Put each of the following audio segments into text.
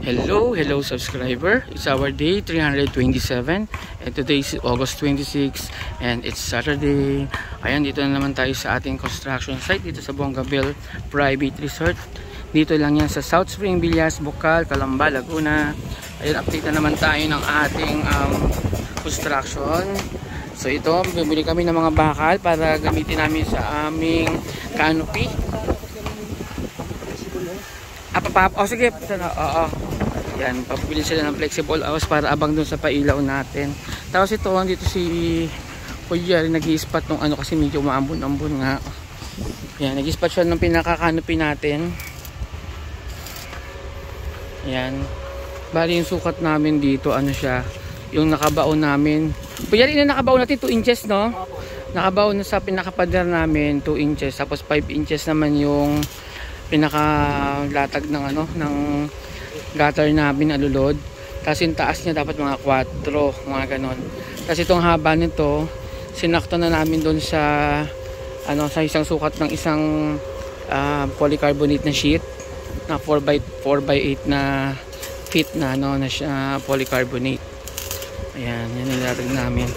Hello subscriber. It's our day 327 and today is August 26 and it's Saturday. Ayan, dito na naman tayo sa ating construction site dito sa Bongabel Private Resort. Dito lang yan sa South Spring Villas, Bocal, Calamba, Laguna. Ayan, update na naman tayo ng ating construction. So ito, bibili kami ng mga bakal para gamitin namin sa aming canopy. Sige. Oo. Yan, papabili sila ng flexible house para abang dun sa pailaw natin. Tapos ito, dito si Kuya rin nag-i-spot nung ano kasi medyo maambon-ambon nga. Yan, nag-i-spot siya ng pinaka-canopy natin. Yan. Bali yung sukat namin dito, ano siya, yung nakabaon namin. Kuya rin na nakabaon natin 2 inches, no? Nakabaon na sa pinaka-pader namin 2 inches. Tapos 5 inches naman yung pinaka-latag ng ano, ng gutter namin alulod. Tapos yung taas niya dapat mga 4, mga ganon. Tapos itong haba nito, sinakto na namin doon sa ano, sa isang sukat ng isang polycarbonate na sheet na 4x8 na feet na ano na siya, polycarbonate. Ayan, yan nilatag namin.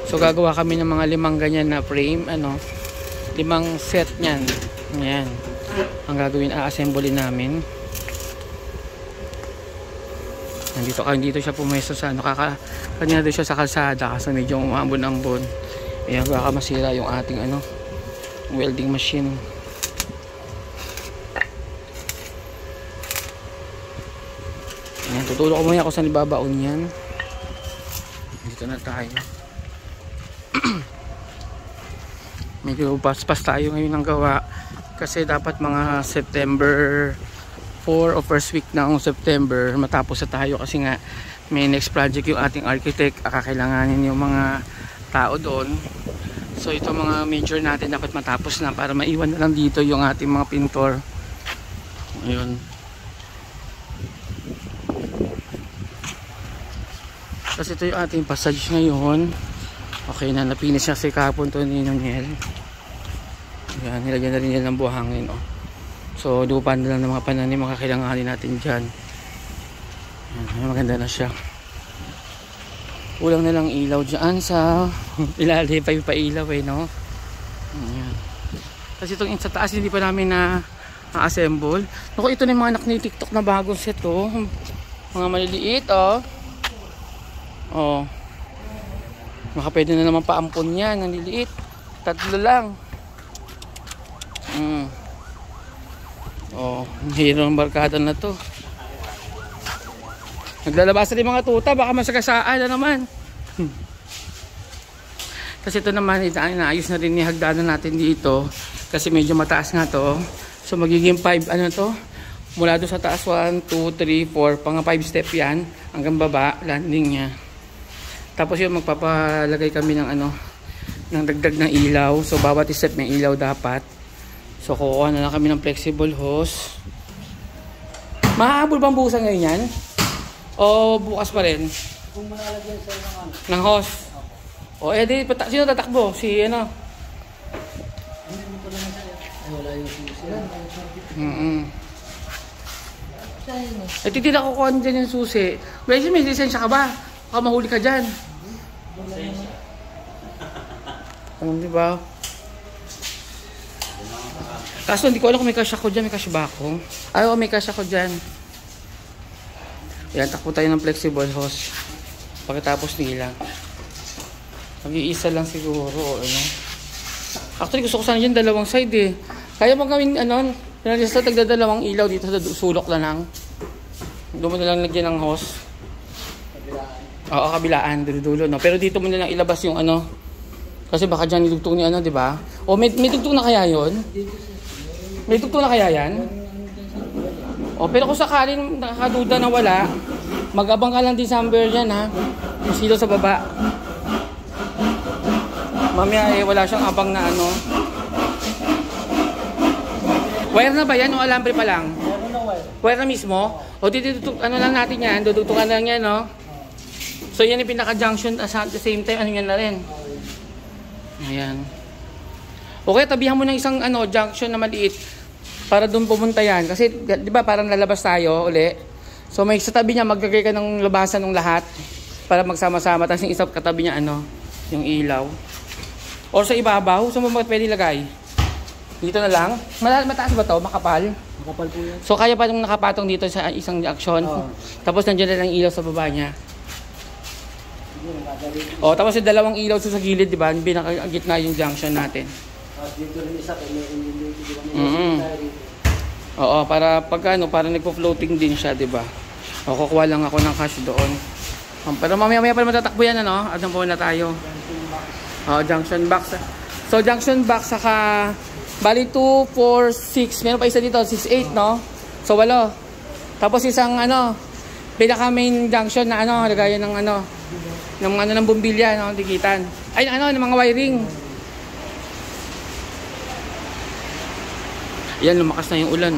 So gagawa kami ng mga 5 ganyan na frame, ano, 5 set niyan. Ayan. Ang gagawin, a-assemble namin. Dito siya pumesto sa ano, kanya doon siya sa kalsada kasi medyo umambon-ambon. Ayan, baka masira yung ating ano, welding machine. Ayan, tutulong ko muna ako sa ibabaon yan. Dito na tayo. Medyo paspas tayo ngayon ng gawa kasi dapat mga September 4 o first week ng September matapos na tayo kasi nga may next project yung ating architect, kakailanganin yung mga tao doon. So ito mga major natin dapat matapos na para maiwan na lang dito yung ating mga pintor. Ayun. Kasi ito yung ating passage ngayon. Okay na, napinis niya si kapon to ni Noniel. Yan, nilagyan na rin yan ng buhangin, oh. So dupan na lang ng mga pananim mga kailanganin natin dyan. Yan, maganda na siya. Kulang na lang ilaw dyan sa ilalim pa yung pailaw, eh, no? Yan. Kasi itong sa taas hindi pa namin na-assemble. Naku, ito na yung mga anak ni TikTok na bagong set, oh. Mga maliliit, oh. Oh. Baka pwede na naman paampon yan, ang liliit. 3 lang. Oh, hero ng barkada na to. Naglalabas na yung mga tuta, baka masagasaan na naman. Kasi ito naman, inaayos na rin ni hagdanan natin dito. Kasi medyo mataas nga to. So magiging 5, ano to? Mula doon sa taas, 1, 2, 3, 4. Pang 5 step yan. Hanggang baba, landing niya. Tapos yun, magpapalagay kami ng ano, ng dagdag ng ilaw. So bawat step may ilaw dapat. So kukuha na lang kami ng flexible hose. Mahabol bang buhusan ngayon yan? O bukas pa rin? Kung malalagyan sa ng hose? O edi, sino tatakbo? Si ano? Hindi ko naman sa'yo. Ay, wala yung susi. Eh, titila ko kuha dyan yung susi. Wait, may lisensya ka ba? Baka mahuli ka dyan. Ano, diba? Kaso hindi ko alam kung may cash ako dyan, may cash ba ako? Ay, may cash ako dyan. Ayan, takbo tayo ng flexible hose. Pagkatapos nila. Mag-iisa lang siguro, ano. Actually, gusto ko sana dyan 2 side, eh. Kaya mo gawin, ano, pinalista tagdadalawang ilaw dito sa sulok na lang. Doon mo na lang lagyan ng hose. Kabilaan. Oo, kabilaan, dulo-dulo, no. Pero dito mo na lang ilabas yung ano. Kasi baka dyan nidugtong ni ano, di ba? O, may tugtong na kaya yun? May tugtong na kaya yan? O, pero kung sakaling nakakaduda na wala, mag-abang ka lang din sa amber yan, ha? Masilo sa baba. Mamaya, wala siyang abang na ano. Wire na ba yan o alambre pa lang? Wire na mismo? O, dito, ano lang natin yan, dudugtungan lang yan, no? So, yan yung pinaka-junction at the same time, ano yan na rin? Ayan. Okay, tabihan mo ng isang ano, junction na maliit para doon pumunta yan. Kasi, di ba, parang lalabas tayo uli. So may sa tabi niya maglagay ka ng labasan ng lahat para magsama-sama. Tapos yung isa katabi niya ano, yung ilaw. Or sa ibabaw, saan mo pwede lagay? Dito na lang. Mataas ba to? Makapal? Makapal po yan. So kaya pa nung nakapatong dito sa isang junction. Tapos nandiyan na lang ilaw sa baba niya. O tapos yung dalawang ilaw sa gilid, di ba? Pinaka-gitna yung junction natin. Dito rin isa, kaya Oo, para pag ano, para nagpo-floating din siya, 'di ba? O kukuha lang ako ng cash doon. Pero mamaya pa matatakbo yan ano. At po na tayo. Junction box. So junction box saka bali 2, 4, 6. Meron pa isa dito, 6, 8, no? So 8. Tapos isang ano, pinaka main junction na ano, lagayan ng ano, ng bumbilya, no, dikitan. Ay ano, ng mga wiring. Yan, lumakas na yung ulan.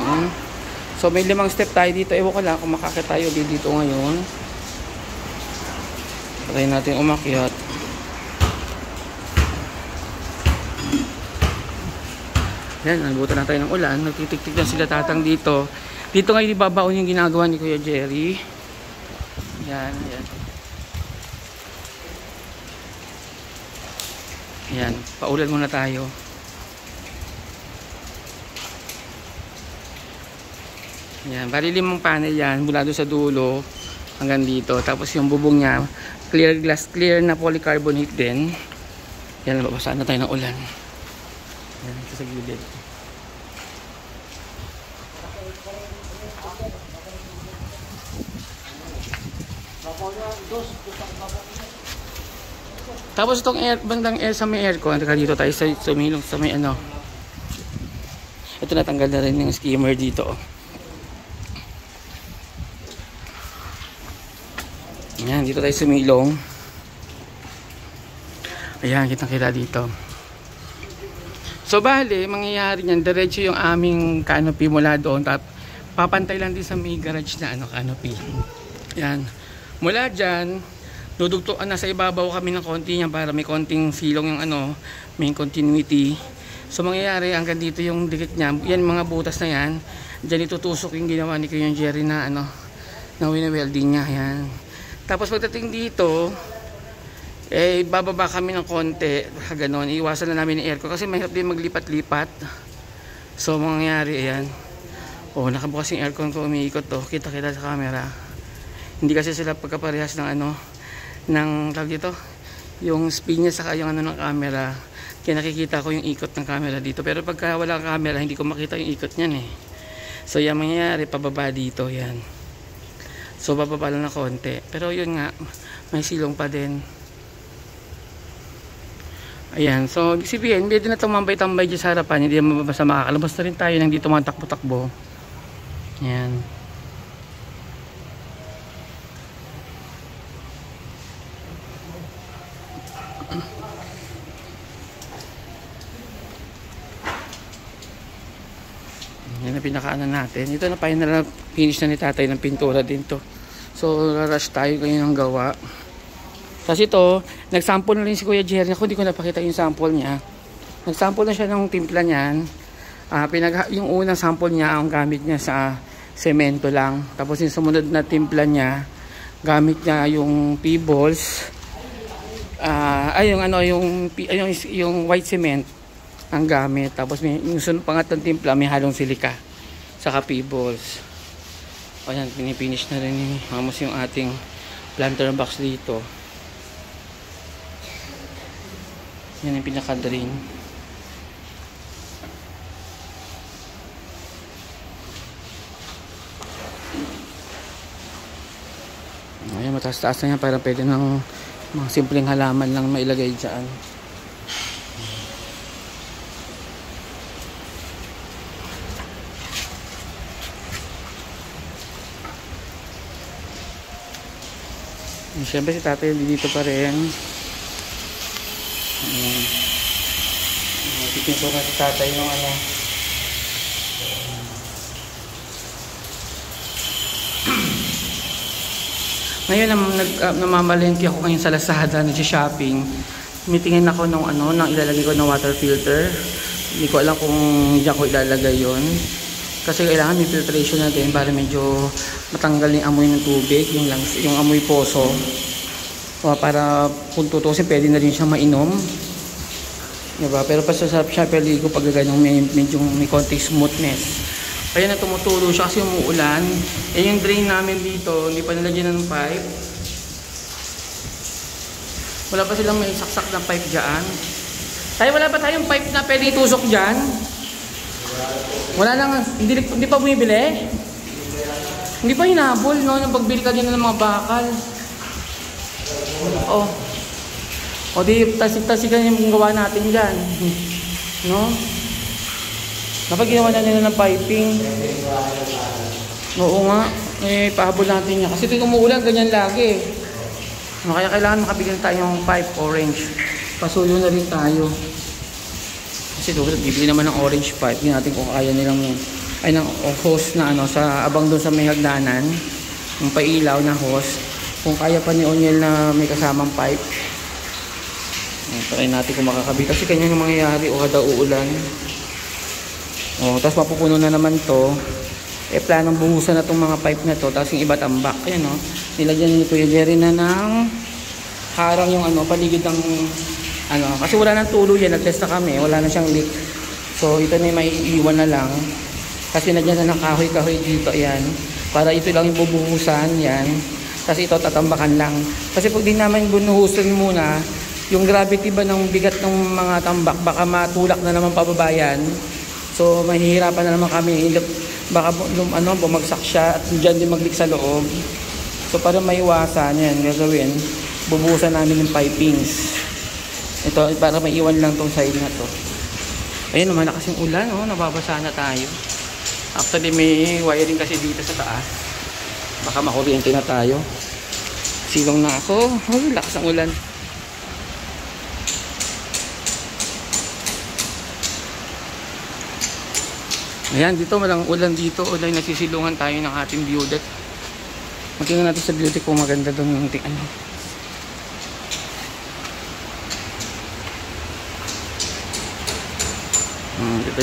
So may 5 step tayo dito. Ewan ko lang kung makakit tayo dito ngayon. Try natin umakyat. Yan, nabutan na tayo ng ulan. Nagtitik-tik na sila tatang dito. Dito ngayon ibabaon yung ginagawa ni Kuya Jerry. Yan, yan. Yan, paulan muna tayo. Yan, bali 5 panel yan mula doon sa dulo hanggang dito. Tapos yung bubong niya, clear glass, clear na polycarbonate din. Yan, babasaan na tayo ng ulan. Yan, sa gilid. Tapos itong bandang air sa may aircon, dito tayo sa sumilong sa may ano. Ito natanggal na rin yung skimmer dito. Ayan, dito tayo sumilong. Ayan, kitang-kita dito. So, bale, mangyayari niyan, diretso yung aming canopy mula doon. Papantay lang din sa may garage na ano, canopy. Ayan. Mula dyan, dudugtuan na sa ibabaw kami ng konti niya para may konting silong yung ano, may continuity. So, mangyayari, hanggang dito yung dikit niya. Yan, mga butas na yan. Diyan itutusok yung ginawa ni Kuya Jerry na ano, na wina-welding niya. Ayan. Tapos pagdating dito, eh bababa kami ng konti, gano'n, iwasan na namin ng aircon kasi mahirap din maglipat-lipat. So mangyayari, ayan. Nakabukas yung aircon ko, umiikot to, kita-kita sa camera. Hindi kasi sila pagkaparehas ng ano, ng tawag dito, yung speed niya saka yung ano ng camera. Kaya nakikita ko yung ikot ng camera dito. Pero pagka wala camera, hindi ko makita yung ikot niyan eh. So yan mangyayari, pababa dito, yan. So bababa lang na konti. Pero yun nga, may silong pa din. Ayan. So ibig sabihin, hindi na tumambay-tambay dyan sa harapan. Hindi na mababasa makakalabas na rin tayo nang dito mga takbo-takbo. Ayan. Yan ang pinakaano natin. Ito na final finish na ni tatay ng pintura din to. So rush tayo ngayon ng gawa. Kasi ito, nagsample na rin si Kuya Jerry. Ako hindi ko napakita yung sample niya. Nagsample na siya ng timpla niyan. Yung unang sample niya, ang gamit niya sa semento lang. Tapos yung sumunod na timpla niya, gamit niya yung pebbles. Yung white cement ang gamit. Tapos yung pangatlong timpla may halong silika saka pebbles. Ayan, pinipinish na rin ni Mamos yung ating planter box dito. Yan yung pinaka-drain. Ayan, mataas-taas na yan. Parang pwede ng mga simpleng halaman lang mailagay dyan. Siyempre si tatay dito pa rin. Titin po kasi tatay yung ano. Ngayon namamalengke ako ngayon sa Lazada, nag-shopping. Mitingin ako nung ilalagay ko ng water filter. Hindi ko alam kung diyan ko ilalagay yon. Kasi kailangan may filtration na din para medyo matanggal yung amoy ng tubig, yung amoy poso. Para kung tutusin, pwede na rin siyang mainom. Diba? Pero pasasarap siya paligo pag ganyang medyo may konting smoothness. Kaya na tumutulo siya kasi umuulan. Yung drain namin dito, hindi pa nilagyan ng pipe. Wala pa silang may saksak na pipe dyan. Tayo, wala pa tayong pipe na pwede itusok dyan? Wala lang, hindi pa bumibili? Hindi pa hinabol, no? Nung pagbili ka din ng mga bakal. O di, tasik-tasikan yung gawa natin dyan. No? Dapat ginawa na nila ng piping. Oo nga, pahabol natin niya. Kasi ito yung umuulan, ganyan lagi. No, kaya kailangan makabigyan tayo ng pipe orange. Pasuyo na rin tayo. Kasi ito, bibili naman ng orange pipe. Hindi natin kung kaya nilang ng hose na sa abang doon sa may hagdanan. Yung pailaw na hose. Kung kaya pa ni Onyel na may kasamang pipe. Try natin kung makakabit. Kasi kanya yung mangyayari o kada uulan. Tapos mapupuno na naman to. Planong buhusan na itong mga pipe na to. Tapos yung iba tambak. Ayan nilagyan ni Kuya Jerry na ng harang yung paligid ng kasi wala nang tulo yan. Nagtest na kami. Wala na siyang leak. So ito na yung may iiwan na lang. Kasi nagyan na ng kahoy-kahoy dito. Ayan. Para ito lang yung bubuhusan. Yan. Tapos ito tatambakan lang. Kasi pag di naman bunuhusan muna, yung gravity ba ng bigat ng mga tambak, baka matulak na naman pababayan. So mahihirapan na naman kami. Baka bumagsak siya at dyan din maglik sa loob. So para maiwasan yan, gagawin, bubuhusan namin yung pipings. Ito para maiwan lang tong side na to. Ayun, malakas yung ulan, nababasa na tayo. Actually may wiring kasi dito sa taas. Baka makuryente na tayo. Silong na ako. Lakas ang ulan. Ayan, dito malang ulan dito. Ulan, nasisilungan tayo ng ating view deck. Magtingnan natin sa view deck kung maganda doon yung dito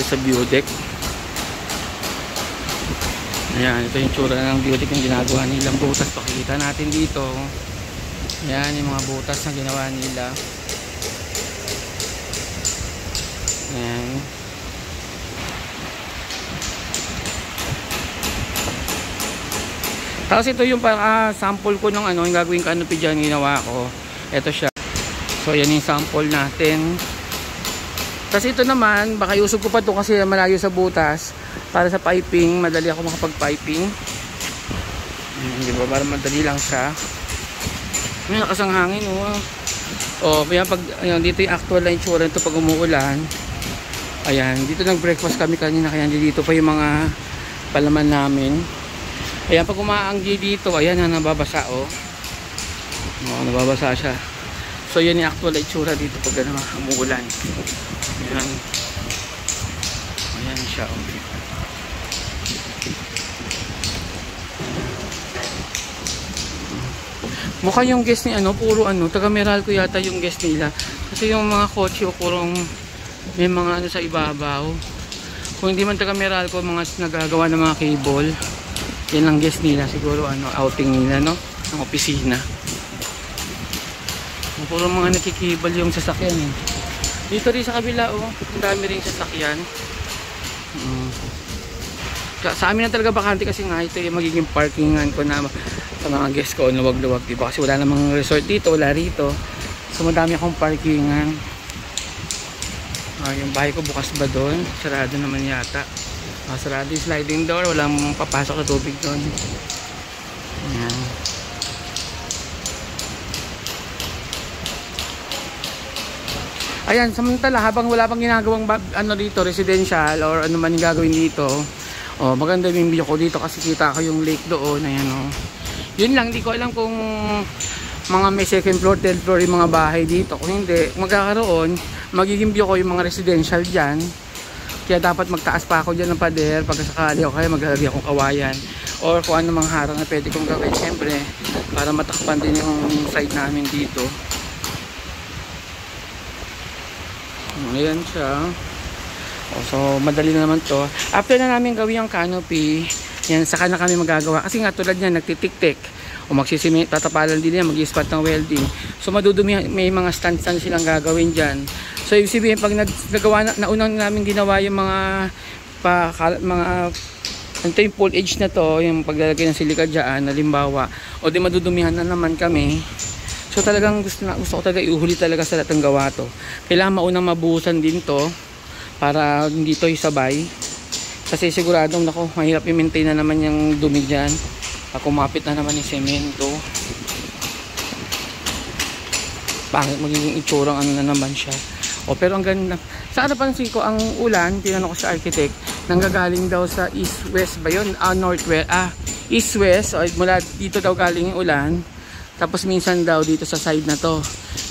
sa view deck. Ayan, ito yung tsura ng view deck yung ginagawa nilang butas. Pakikita natin dito. Ayan, yung mga butas na ginawa nila. Ayan. Tapos ito yung sample ko ng yung gagawin canopy dyan, ginawa ko. Ito siya. So yan yung sample natin. Kasi ito naman, baka iusog ko pa ito kasi malayo sa butas. Para sa piping, madali ako makapag-piping. Diba? Para madali lang siya. May lakas ang hangin. Kaya pag, dito yung actual na itsura nito pag umuulan. Ayan, dito nag-breakfast kami kanina. Kaya dito pa yung mga palaman namin. Ayan, pag umaanggi dito, ayan na nababasa nababasa siya. So yan yung actual itsura dito pag umuulan. Ayan. Ayan siya. Mukha yung guest ni puro taga Meralco yata yung guest nila. Kasi yung mga kotse purong may mga sa ibabaw. Kung hindi man taga Meralco, mga nagagawa ng mga cable. Yan ang guest nila siguro outing nila ng opisina. Puro mga nakikibal yung sasakyan Dito rin sa kabila ang dami rin sasakyan. Sa amin na talaga bakante kasi nga ito yung magiging parkingan ko na sa mga guest ko luwag-luwag, diba? Kasi wala namang resort dito, wala rito. So madami akong parkingan. Yung bahay ko bukas ba doon? Sarado naman yata. Sarado yung sliding door, walang papasok na tubig doon. Ayan. Ayan, samantala habang wala pang ginagawang dito, residential or ano man yung gagawin dito. Maganda yung view ko dito kasi kita ko yung lake doon. Ayan Yun lang, di ko alam kung mga may second floor, third floor yung mga bahay dito. Kung hindi, magkakaroon, magiging view ko yung mga residential dyan. Kaya dapat magtaas pa ako dyan ng pader pagkasakali o kaya maglalagay akong kawayan. Or kung ano mang harang na pwede kong gawin, syempre, para matakpan din yung side namin dito. Ayan siya. So madali na naman to. After na namin gawin yung canopy, yan, saka na kami magagawa. Kasi nga tulad niyan, nagtitik-tik. O magsisimit, tatapalan din yan, mag-i-spot ng welding. So madudumi, may mga stand-stand silang gagawin dyan. So ibig sabihin, pag nagawa na unang namin ginawa yung mga ito yung full edge na to, yung paglalagay ng silika dyan, halimbawa, o di madudumihan na naman kami. So talagang gusto ko talaga iuhuli talaga sa lahat ng gawa to. Kailangan maunang mabuhusan din to para hindi to isabay. Kasi siguradong nako, mahirap i-maintain na naman yung dumi dyan. Kumapit na naman yung semento. Pangit magiging itsurang ano na naman siya. Pero ang ganda. Sa napansin ko, ang ulan, tinanong ko sa architect, nanggagaling daw sa east-west ba yun? Northwest. East-west. Mula dito daw galing yung ulan. Tapos minsan daw dito sa side na to.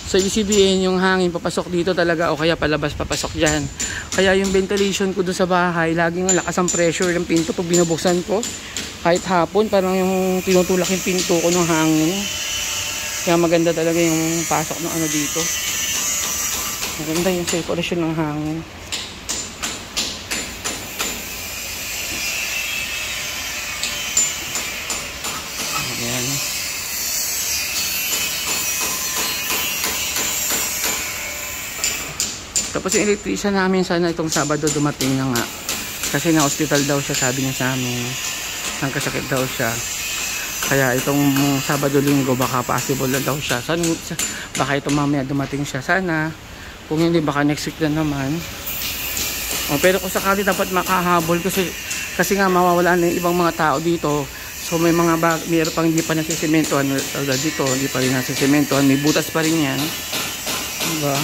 So ibig sabihin yung hangin papasok dito talaga o kaya palabas papasok dyan. Kaya yung ventilation ko doon sa bahay, laging lakas ang pressure ng pinto pag binubuksan ko. Kahit hapon, parang yung tinutulak yung pinto ko ng hangin. Kaya maganda talaga yung pasok ng ano dito. Maganda yung circulation ng hangin. Ayan. Tapos yung electrician namin sana itong Sabado dumating na nga. Kasi na-hospital daw siya, sabi niya sa amin. Nagkasakit daw siya. Kaya itong Sabado-Linggo baka possible na daw siya. Sana, baka itong mamaya dumating siya. Sana, kung hindi baka next week na naman. Pero kung sakali dapat makahabol kasi nga mawawala na yung ibang mga tao dito. So may mga mayroon pang hindi pa nasisimentohan dito, hindi pa rin nasisimentohan. May butas pa rin yan. Diba?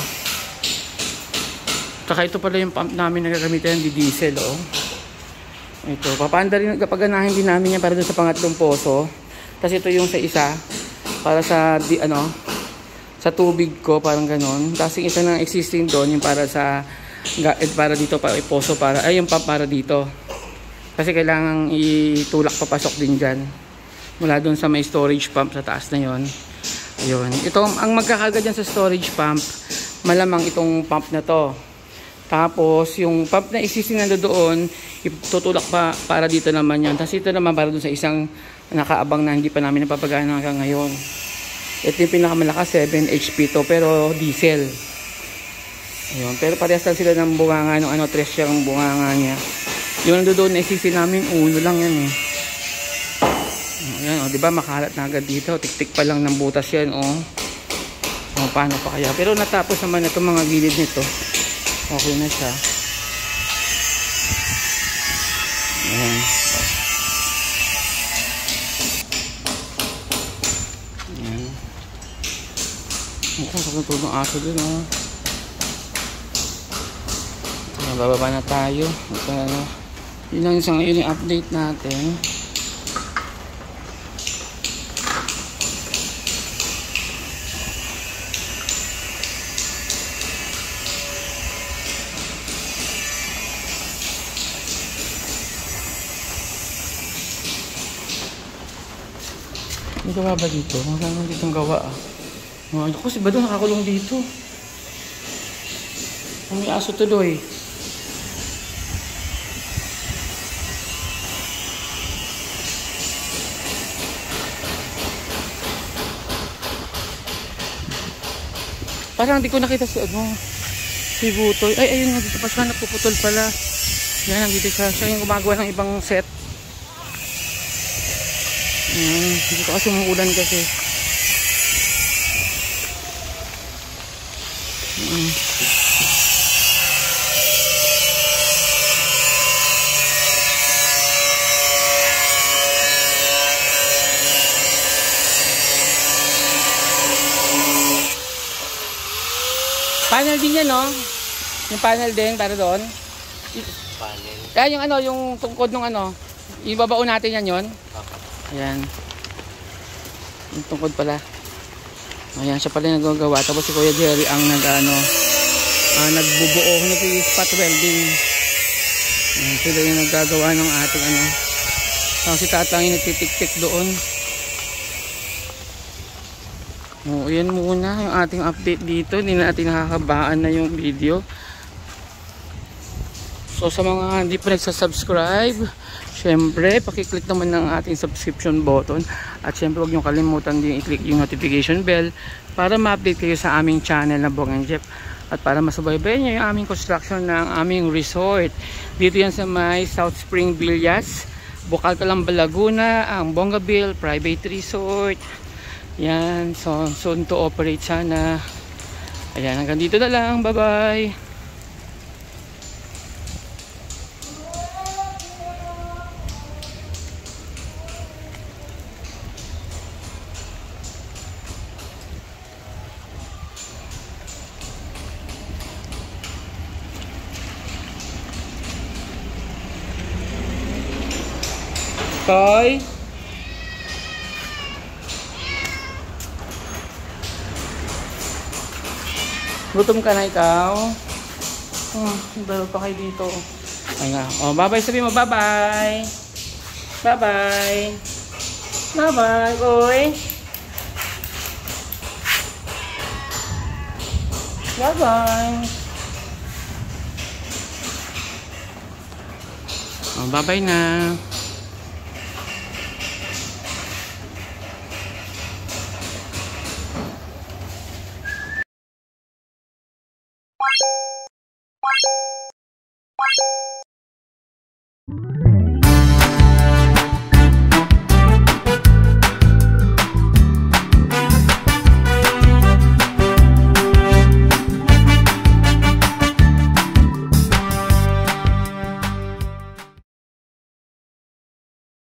Saka ito pala yung pump namin na gagamitin di diesel, oh. Ito, papanda rin, kapaganahin din namin yan para dun sa pangatlong poso. Tapos ito yung sa isa, para sa, sa tubig ko, parang ganon. Tapos yung isa na existing doon, yung para sa, para dito, para iposo, yung pump para dito. Kasi kailangan itulak papasok din dyan. Mula doon sa may storage pump sa taas na yon. Ayun. Ito, ang magkakaga dyan sa storage pump, malamang itong pump na to. Tapos, yung pump na existing na doon, itutulak pa para dito naman yan. Tapos ito naman para doon sa isang nakaabang na hindi pa namin napapagana hanggang ngayon. Ito yung pinakamalakas, 7 HP to, pero diesel. Ayun. Pero parehas lang sila ng bunganga, ng 3 yung bunganga niya. Yung doon na existing namin, uno lang yan eh. Ayan, diba makalat na agad dito. Tik-tik pa lang ng butas yan, paano pa kaya? Pero natapos naman na itong mga gilid nito. Okay na siya. Ayan. Ayan. Mukhang pagkatulog ng aso dun, bababa na tayo. Yun lang sa ngayon yung update natin. May gawa ba dito? Magkano dito ang gawa Ako si Bado nakakulong dito. May aso tuloy. Parang hindi ko nakita si Butoy. Ay, ayun nga dito pa siya, napuputol pala. Yan, nandito siya. Siya yung gumagawa ng ibang set. Dito kasi umuulan kasi. Panel din yan, no? Yung panel din para doon. Panel. Yan yung yung tungkod ng ibabao natin yan yon. Ayan. Yung tungkod pala. Ayan, siya pala yung nagagawa. Tapos si Kuya Jerry ang nagbubuo, nag-spot welding. Ayan, sila yung naggagawa ng ating Tapos si Tatang yung nagtitik-tik doon. Yan muna yung ating update dito. Hindi na natin nakakabaan na yung video. So sa mga hindi pa nagsasubscribe, syempre pakiclick naman ng ating subscription button. At syempre huwag nyo kalimutan din i-click yung notification bell para ma-update kayo sa aming channel na Bong and Jeff. At para masubaybayan nyo yung aming construction ng aming resort. Dito yan sa may South Spring Villas, Bucalcalam, Laguna, ang Bongaville Private Resort. Yan, so soon to operate sana. Ayan, hanggang dito na lang. Bye bye. Toy. Gutom ka na ikaw? Dalo pa kayo dito. Ay nga. Oh, bye-bye. Sabi mo, bye-bye. Bye-bye. Bye-bye, boy. Bye-bye. Oh, bye-bye na.